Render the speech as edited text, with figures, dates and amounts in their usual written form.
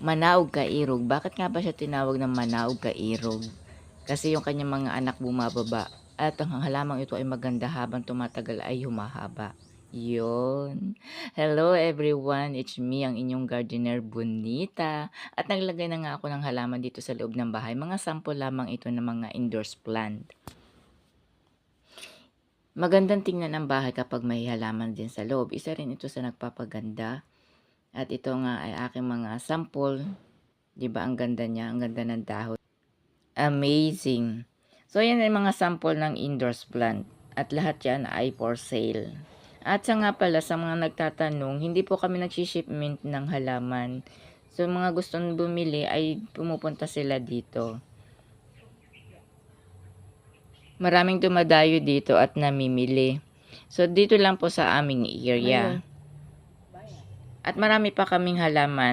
Manaog Kairog. Bakit nga ba siya tinawag na Manaog Kairog? Kasi yung kanyang mga anak bumababa at ang halamang ito ay maganda habang tumatagal ay humahaba. Yun. Hello everyone, it's me, ang inyong gardener Bonita. At naglagay na nga ako ng halaman dito sa loob ng bahay. Mga sample lamang ito ng mga indoors plant. Magandang tingnan ang bahay kapag may halaman din sa loob. Isa rin ito sa nagpapaganda. At ito nga ay aking mga sample. 'Di ba ang ganda niya, ang ganda ng dahon. Amazing. So yan ay mga sample ng indoors plant at lahat yan ay for sale. At sa nga pala sa mga nagtatanong, hindi po kami nag-shipment ng halaman. So mga gustong bumili ay pumupunta sila dito. Maraming dumadayo dito at namimili. So dito lang po sa aming area. At marami pa kaming halaman